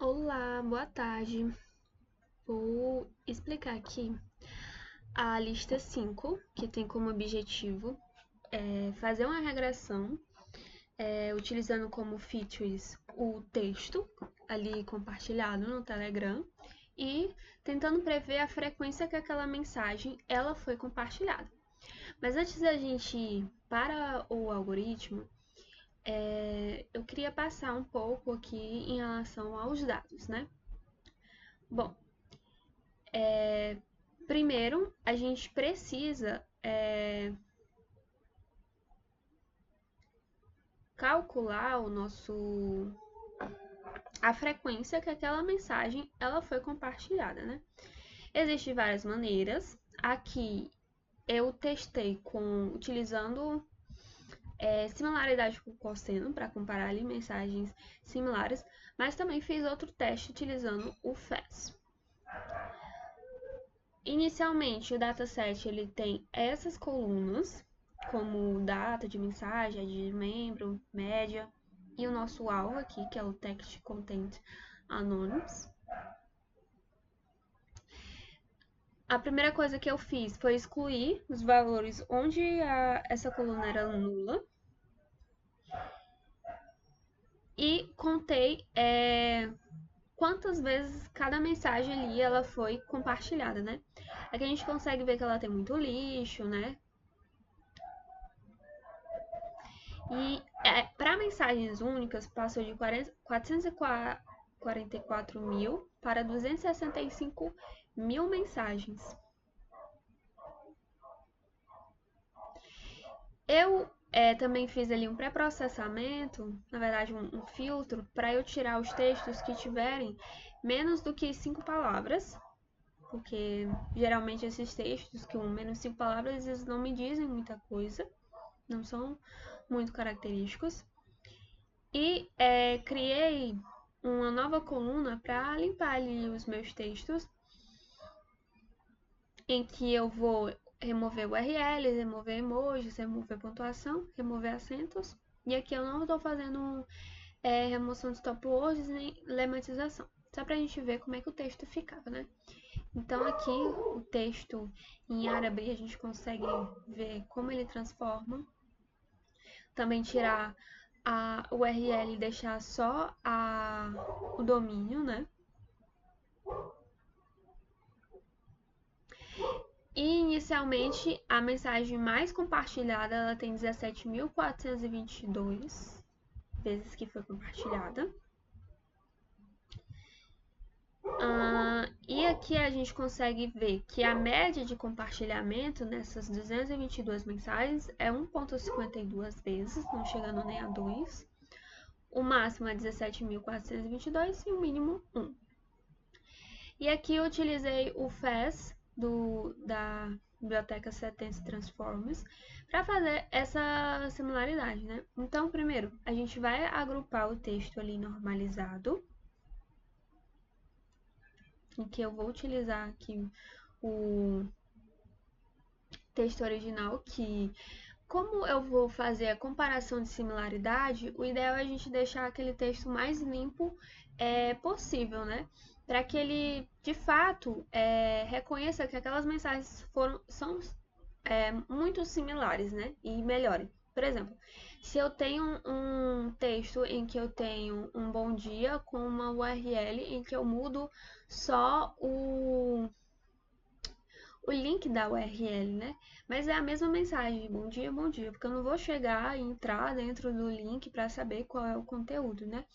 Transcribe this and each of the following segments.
Olá, boa tarde. Vou explicar aqui a lista 5, que tem como objetivo fazer uma regressão, utilizando como features o texto ali compartilhado no Telegram e tentando prever a frequência que aquela mensagem ela foi compartilhada. Mas antes da gente ir para o algoritmo, eu queria passar um pouco aqui em relação aos dados, né? Bom, primeiro a gente precisa calcular a frequência que aquela mensagem ela foi compartilhada, né? Existem várias maneiras. Aqui eu testei utilizando similaridade com cosseno para comparar ali mensagens similares, mas também fiz outro teste utilizando o FAS. Inicialmente, o dataset ele tem essas colunas, como data de mensagem, de membro, média, e o nosso alvo aqui, que é o Text Content Anonymous. A primeira coisa que eu fiz foi excluir os valores onde essa coluna era nula e contei quantas vezes cada mensagem ali ela foi compartilhada, né? Aqui a gente consegue ver que ela tem muito lixo, né? E para mensagens únicas passou de 444 mil para 265 mil mensagens. Eu também fiz ali um pré-processamento, na verdade um filtro, para eu tirar os textos que tiverem menos do que 5 palavras, porque geralmente esses textos com menos 5 palavras eles não me dizem muita coisa, não são muito característicos. E criei uma nova coluna para limpar ali os meus textos, em que eu vou remover URLs, remover emojis, remover pontuação, remover acentos. E aqui eu não estou fazendo remoção de stopwords nem lematização, só para a gente ver como é que o texto ficava, né? Então aqui o texto em árabe a gente consegue ver como ele transforma. Também tirar a URL e deixar só o domínio, né? E inicialmente a mensagem mais compartilhada ela tem 17.422 vezes que foi compartilhada. E aqui a gente consegue ver que a média de compartilhamento nessas 222 mensagens é 1,52 vezes, não chegando nem a 2. O máximo é 17.422 e o mínimo 1. E aqui eu utilizei o FAS da biblioteca Sentence Transformers para fazer essa similaridade, né? Então, primeiro, a gente vai agrupar o texto ali normalizado, em que eu vou utilizar aqui o texto original, que como eu vou fazer a comparação de similaridade, o ideal é a gente deixar aquele texto mais limpo possível, né? Para que ele, de fato, reconheça que aquelas mensagens são muito similares, né? E melhorem. Por exemplo, se eu tenho um texto em que eu tenho um bom dia com uma URL em que eu mudo só o link da URL, né? Mas é a mesma mensagem, bom dia, porque eu não vou chegar e entrar dentro do link para saber qual é o conteúdo, né?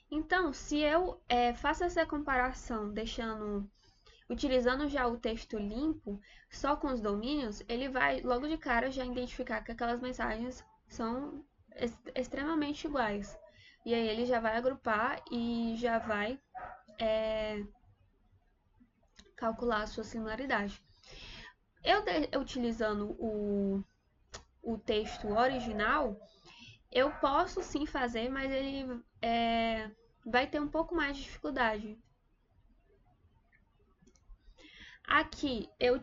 Então, se eu faço essa comparação utilizando já o texto limpo, só com os domínios, ele vai logo de cara já identificar que aquelas mensagens são extremamente iguais. E aí ele já vai agrupar e já vai calcular a sua similaridade. Eu utilizando o texto original, eu posso sim fazer, mas ele vai ter um pouco mais de dificuldade. Aqui eu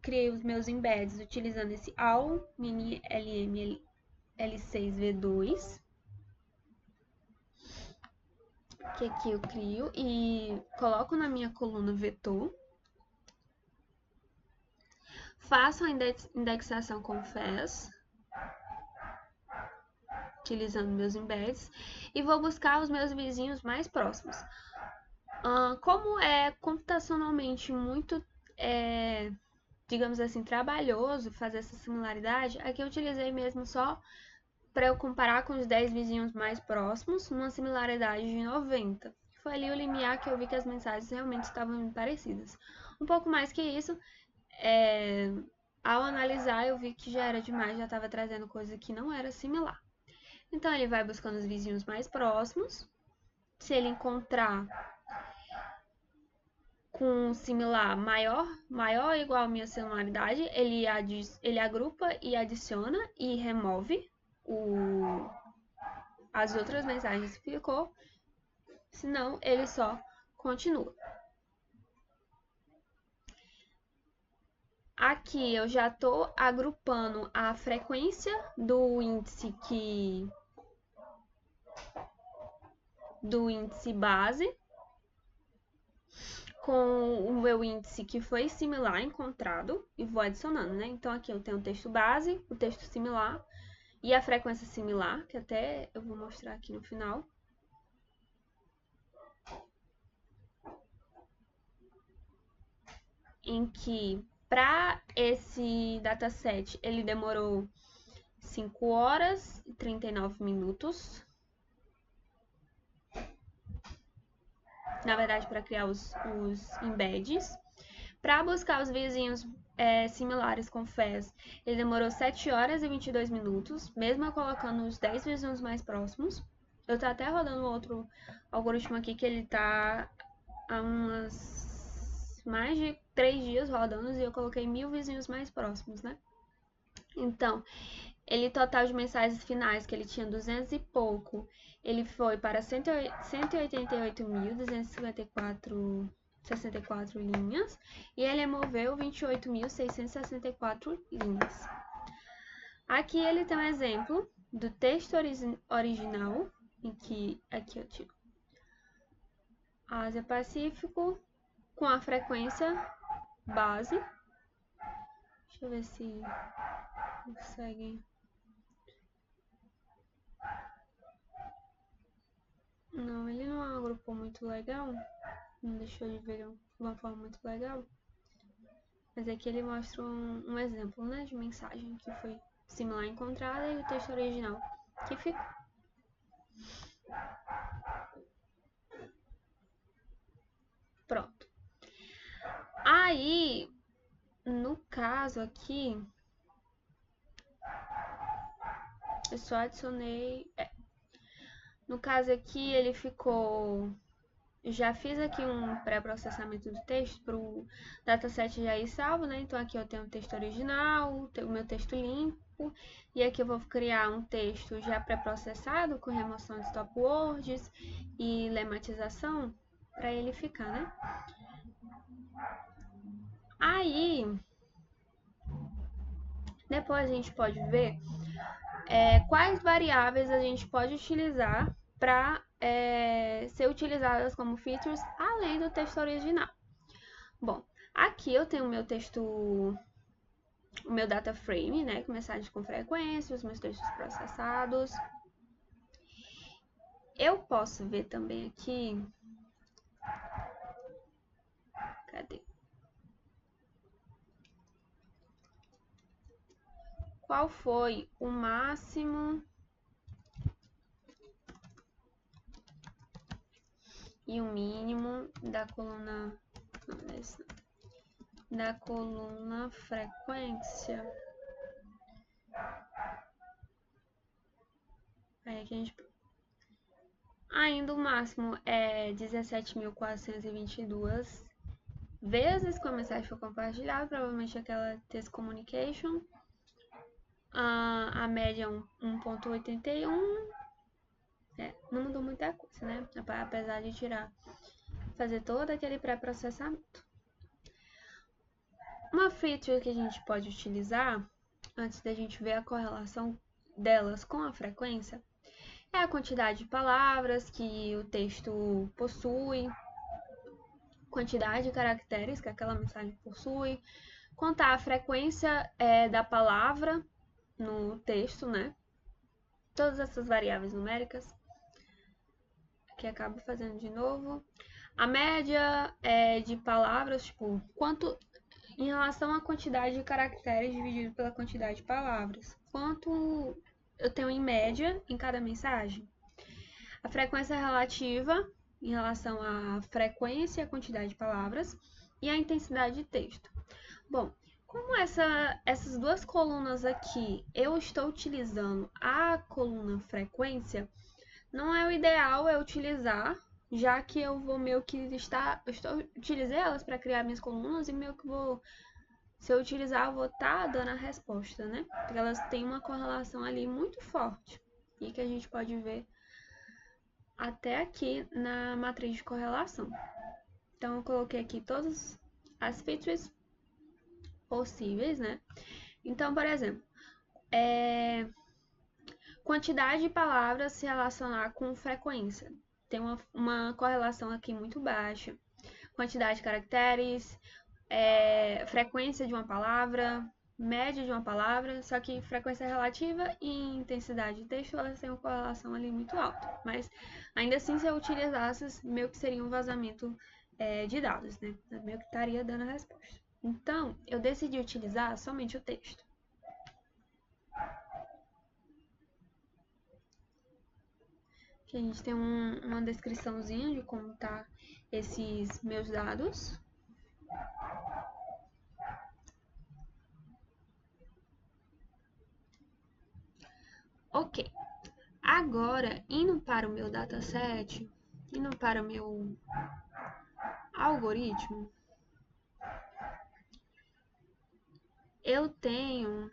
criei os meus embeds utilizando esse all mini lm L6V2, que aqui eu crio e coloco na minha coluna vetor. Faço a indexação com FAS, utilizando meus embeds, e vou buscar os meus vizinhos mais próximos. Como é computacionalmente muito, digamos assim, trabalhoso fazer essa similaridade, aqui eu utilizei mesmo só para eu comparar com os 10 vizinhos mais próximos, numa similaridade de 90. Foi ali o limiar que eu vi que as mensagens realmente estavam parecidas. Um pouco mais que isso, ao analisar eu vi que já era demais, já estava trazendo coisa que não era similar. Então ele vai buscando os vizinhos mais próximos. Se ele encontrar com similar maior ou igual à minha similaridade, ele agrupa e adiciona e remove as outras mensagens que ficou, senão ele só continua. Aqui eu já estou agrupando a frequência do índice base com o meu índice que foi similar encontrado e vou adicionando, né? Então aqui eu tenho o texto base, o texto similar e a frequência similar, que até eu vou mostrar aqui no final. Em que para esse dataset ele demorou 5 horas e 39 minutos. Na verdade, para criar os embeds. Para buscar os vizinhos similares com FAS, ele demorou 7 horas e 22 minutos, mesmo eu colocando os 10 vizinhos mais próximos. Eu estou até rodando outro algoritmo aqui que ele está há mais de 3 dias rodando e eu coloquei 1000 vizinhos mais próximos, né? Então, ele total de mensagens finais, que ele tinha 200 e pouco, ele foi para 188.264 linhas e ele removeu 28.664 linhas. Aqui ele tem um exemplo do texto original, em que aqui eu tiro Ásia Pacífico com a frequência base. Deixa eu ver se conseguem. Não, ele não agrupou muito legal. Não deixou de ver de uma forma muito legal. Mas aqui ele mostra um exemplo, né, de mensagem que foi similar encontrada e o texto original que ficou. Pronto. Aí, no caso aqui, eu só adicionei... No caso aqui, ele ficou... Já fiz aqui um pré-processamento do texto para o dataset já ir salvo, né? Então aqui eu tenho o texto original, o meu texto limpo, e aqui eu vou criar um texto já pré-processado com remoção de stop words e lematização para ele ficar, né? Aí, depois a gente pode ver quais variáveis a gente pode utilizar para ser utilizadas como features além do texto original. Bom, aqui eu tenho o meu texto, o meu data frame, né, com mensagens com frequência, os meus textos processados. Eu posso ver também aqui, cadê? Qual foi o máximo e o mínimo da coluna, da coluna frequência. Aí aqui a gente... Ainda o máximo é 17.422 vezes que a mensagem foi compartilhada, provavelmente aquela test communication. A média é 1.81. Não mudou muita coisa, né? Apesar de fazer todo aquele pré-processamento. Uma feature que a gente pode utilizar, antes da gente ver a correlação delas com a frequência, é a quantidade de palavras que o texto possui, quantidade de caracteres que aquela mensagem possui, contar a frequência da palavra no texto, né? Todas essas variáveis numéricas, que acabo fazendo de novo. A média de palavras, tipo, quanto em relação à quantidade de caracteres dividido pela quantidade de palavras. Quanto eu tenho em média em cada mensagem. A frequência relativa em relação à frequência e à quantidade de palavras. E a intensidade de texto. Bom, como essas duas colunas aqui eu estou utilizando a coluna frequência, não é o ideal eu utilizar, já que eu vou meio que utilizei elas para criar minhas colunas e meio que vou, se eu utilizar, eu vou estar dando a resposta, né? Porque elas têm uma correlação ali muito forte e que a gente pode ver até aqui na matriz de correlação. Então, eu coloquei aqui todas as features possíveis, né? Então, por exemplo, quantidade de palavras se relacionar com frequência. Tem uma correlação aqui muito baixa. Quantidade de caracteres, frequência de uma palavra, média de uma palavra, só que frequência relativa e intensidade de texto elas têm uma correlação ali muito alta. Mas ainda assim, se eu utilizasse, meio que seria um vazamento de dados, né? Eu meio que estaria dando a resposta. Então, eu decidi utilizar somente o texto. Aqui a gente tem uma descriçãozinha de como tá esses meus dados. Ok. Agora, indo para o meu dataset, indo para o meu algoritmo, eu tenho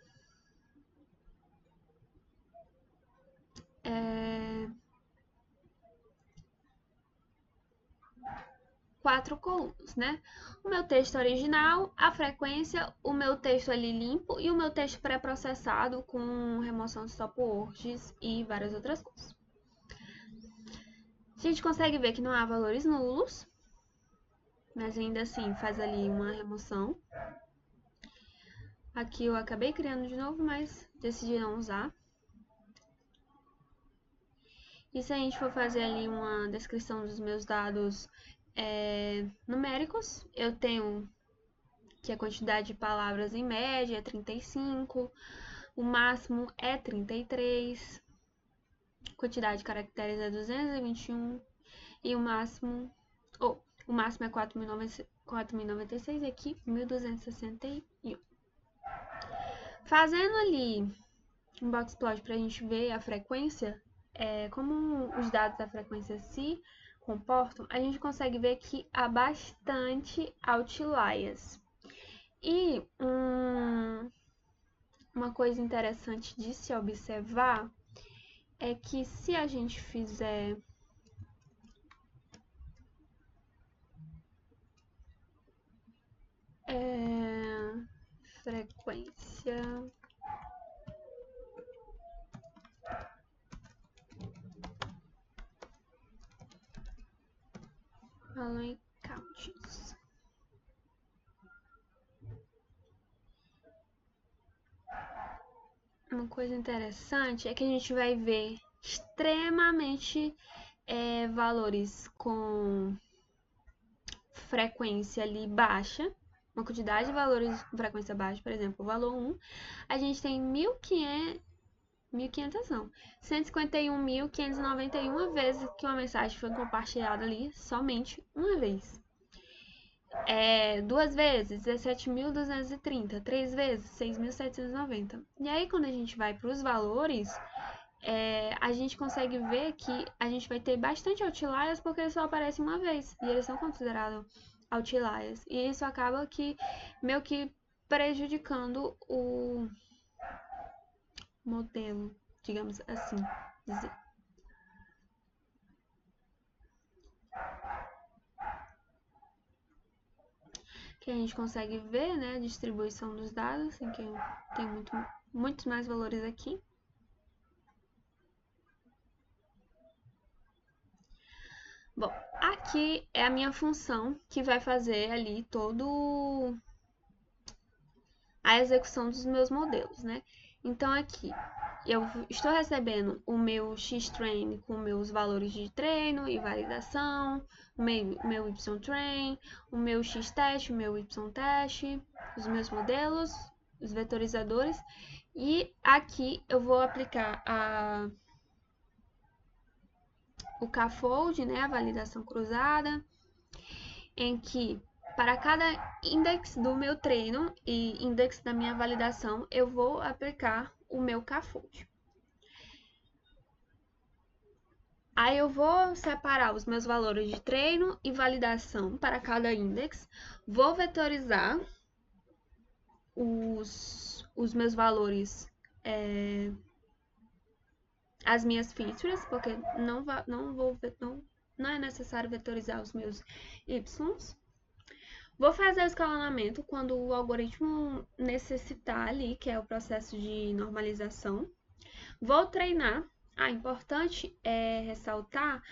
quatro colunas, né? O meu texto original, a frequência, o meu texto ali limpo e o meu texto pré-processado com remoção de stopwords e várias outras coisas. A gente consegue ver que não há valores nulos, mas ainda assim faz ali uma remoção. Aqui eu acabei criando de novo, mas decidi não usar. E se a gente for fazer ali uma descrição dos meus dados numéricos, eu tenho que a quantidade de palavras em média é 35, o máximo é 33, a quantidade de caracteres é 221 e o máximo é 4.096 e aqui 1.261. Fazendo ali um boxplot para a gente ver a frequência, como os dados da frequência se comportam, a gente consegue ver que há bastante outliers. E uma coisa interessante de se observar é que se a gente fizer frequência following counts. Uma coisa interessante é que a gente vai ver extremamente valores com frequência ali baixa, uma quantidade de valores com frequência baixa, por exemplo, o valor 1, a gente tem 151.591 vezes que uma mensagem foi compartilhada ali, somente uma vez. Duas vezes, 17.230, três vezes, 6.790. E aí, quando a gente vai para os valores, a gente consegue ver que a gente vai ter bastante outliers porque eles só aparecem uma vez e eles são considerados outliers. E isso acaba que meio que prejudicando o modelo, digamos assim dizer. Que a gente consegue ver, né, a distribuição dos dados, em que tem muitos mais valores aqui. Bom, aqui é a minha função que vai fazer ali todo a execução dos meus modelos, né? Então aqui eu estou recebendo o meu X-Train com meus valores de treino e validação, o meu Y-Train, o meu X-Teste, o meu Y-Teste, os meus modelos, os vetorizadores, e aqui eu vou aplicar o K-Fold, né, a validação cruzada, em que para cada index do meu treino e index da minha validação, eu vou aplicar o meu K-Fold. Aí eu vou separar os meus valores de treino e validação para cada index, vou vetorizar os meus valores, as minhas features, porque não é necessário vetorizar os meus Ys. Vou fazer o escalonamento quando o algoritmo necessitar ali, que é o processo de normalização. Vou treinar. Importante é ressaltar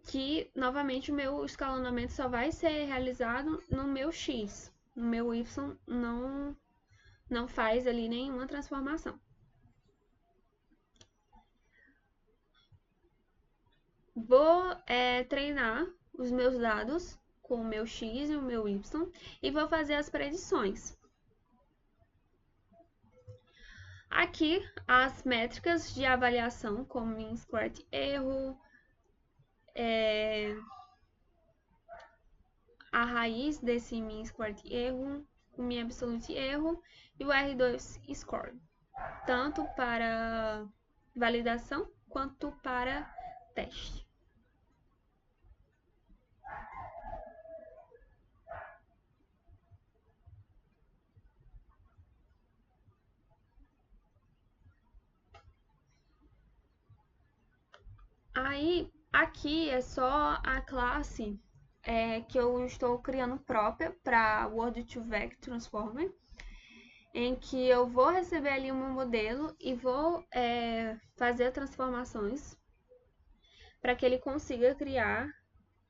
que, novamente, o meu escalonamento só vai ser realizado no meu X. No meu Y não faz ali nenhuma transformação. Vou treinar os meus dados com o meu X e o meu Y e vou fazer as predições. Aqui, as métricas de avaliação, como mean squared erro, a raiz desse mean squared erro, o mean absolute erro e o R2 score, tanto para validação quanto para teste. Aí, aqui é só a classe que eu estou criando própria para Word2Vec Transformer, em que eu vou receber ali o meu modelo e vou fazer transformações para que ele consiga criar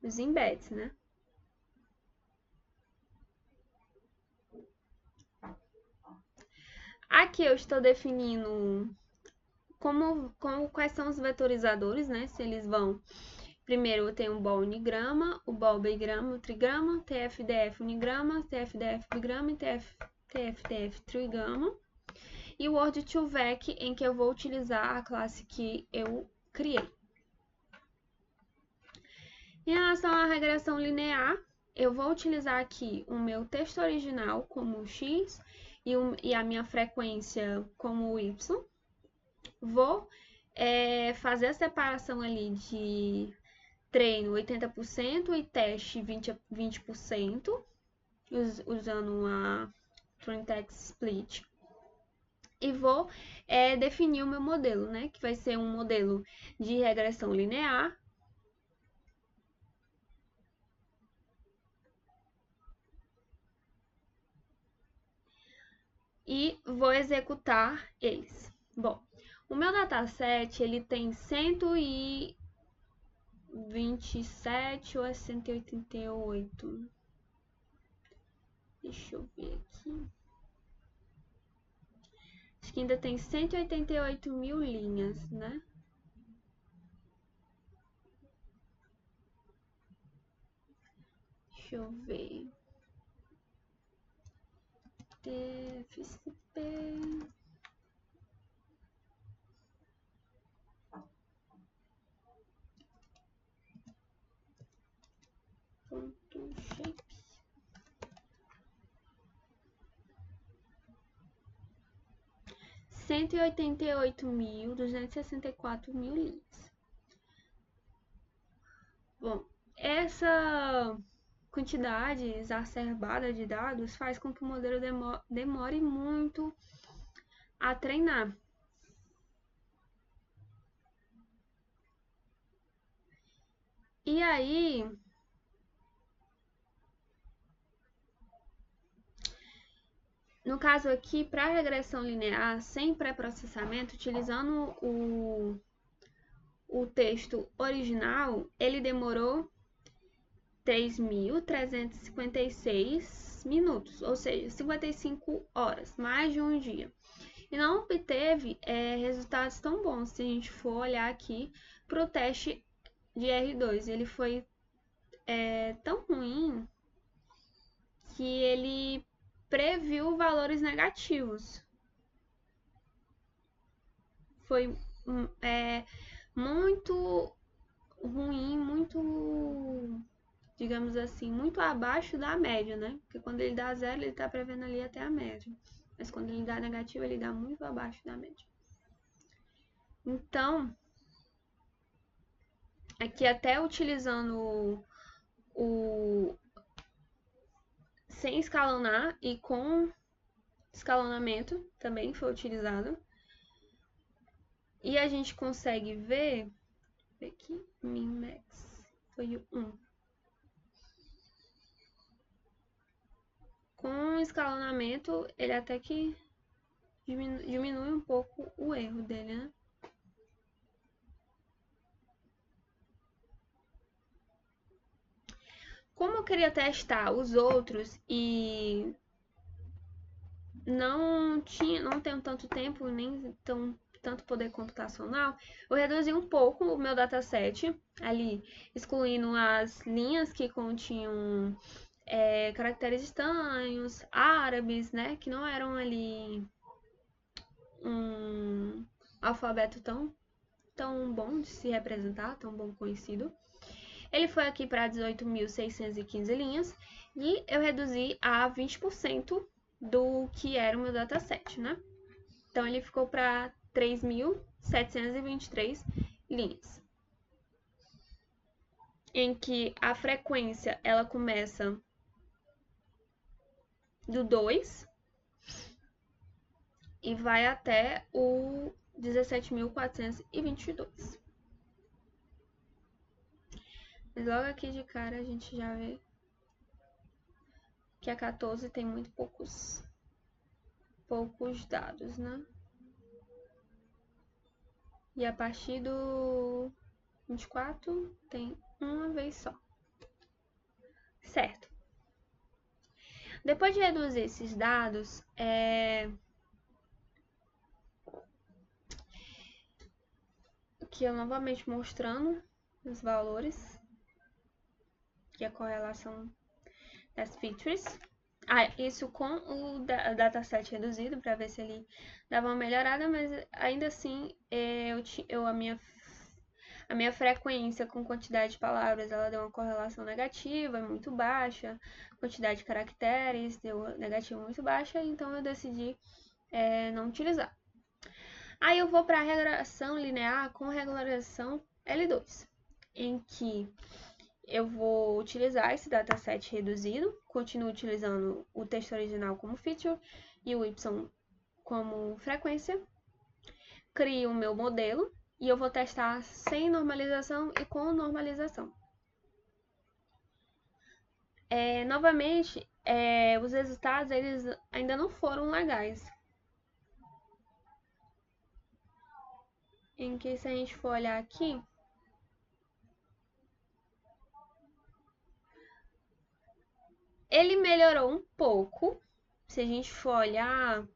os embeds, né? Aqui eu estou definindo quais são os vetorizadores, né? Se eles vão... Primeiro eu tenho o bol unigrama, o bol bigrama, o trigrama, TF-DF unigrama, TF-DF bigrama e TF-DF trigama. E o Word2Vec, em que eu vou utilizar a classe que eu criei. Em relação à regressão linear, eu vou utilizar aqui o meu texto original como x e a minha frequência como y. Vou fazer a separação ali de treino 80% e teste 20%, usando a Train-Text Split. E vou definir o meu modelo, né? Que vai ser um modelo de regressão linear. E vou executar eles. Bom, o meu dataset, ele tem 127 ou é 188? Deixa eu ver aqui. Acho que ainda tem 188 mil linhas, né? Deixa eu ver. TFCP. .shape. 188.264 mil linhas. Bom, essa quantidade exacerbada de dados faz com que o modelo demore muito a treinar. E aí, no caso aqui, para regressão linear sem pré-processamento, utilizando o texto original, ele demorou 3.356 minutos, ou seja, 55 horas, mais de um dia. E não obteve resultados tão bons se a gente for olhar aqui para o teste de R2. Ele foi tão ruim que ele previu valores negativos. Foi muito ruim, muito, digamos assim, muito abaixo da média, né? Porque quando ele dá zero, ele está prevendo ali até a média. Mas quando ele dá negativo, ele dá muito abaixo da média. Então, aqui até utilizando o sem escalonar e com escalonamento também foi utilizado. E a gente consegue ver aqui, min-max foi o 1. Com escalonamento, ele até que diminui um pouco o erro dele, né? Como eu queria testar os outros e não tenho tanto tempo, nem tanto poder computacional, eu reduzi um pouco o meu dataset ali, excluindo as linhas que continham caracteres estranhos, árabes, né, que não eram ali um alfabeto tão bom de se representar, tão bom conhecido. Ele foi aqui para 18.615 linhas e eu reduzi a 20% do que era o meu dataset, né? Então ele ficou para 3.723 linhas. Em que a frequência ela começa do 2 e vai até o 17.422. Mas logo aqui de cara a gente já vê que a 14 tem muito poucos dados, né? E a partir do 24 tem uma vez só. Certo. Depois de reduzir esses dados, aqui eu novamente mostrando os valores, que é a correlação das features. Isso com o dataset reduzido, para ver se ele dava uma melhorada, mas ainda assim a minha frequência com quantidade de palavras ela deu uma correlação negativa, muito baixa, quantidade de caracteres deu negativa muito baixa, então eu decidi não utilizar. Aí eu vou para a regressão linear com regularização L2, em que eu vou utilizar esse dataset reduzido, continuo utilizando o texto original como feature e o Y como frequência, crio o meu modelo e eu vou testar sem normalização e com normalização. Novamente, os resultados eles ainda não foram legais. Em que se a gente for olhar aqui, ele melhorou um pouco. Se a gente for olhar,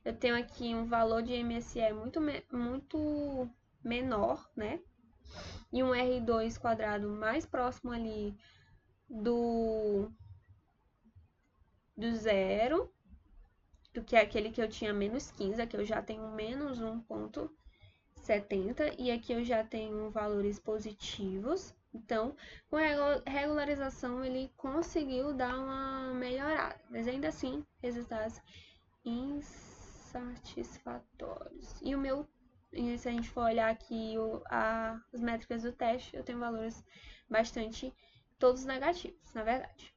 eu tenho aqui um valor de MSE muito menor, né? E um R2 quadrado mais próximo ali do zero, do que aquele que eu tinha menos 15, aqui eu já tenho menos 1,70 e aqui eu já tenho valores positivos. Então, com a regularização ele conseguiu dar uma melhorada, mas ainda assim, resultados insatisfatórios. E o meu, se a gente for olhar aqui as métricas do teste, eu tenho valores bastante, todos negativos, na verdade.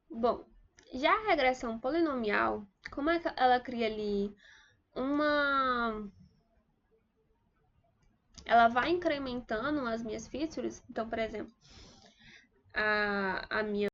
Bom, já a regressão polinomial, como é que ela cria ali ela vai incrementando as minhas features. Então, por exemplo, a minha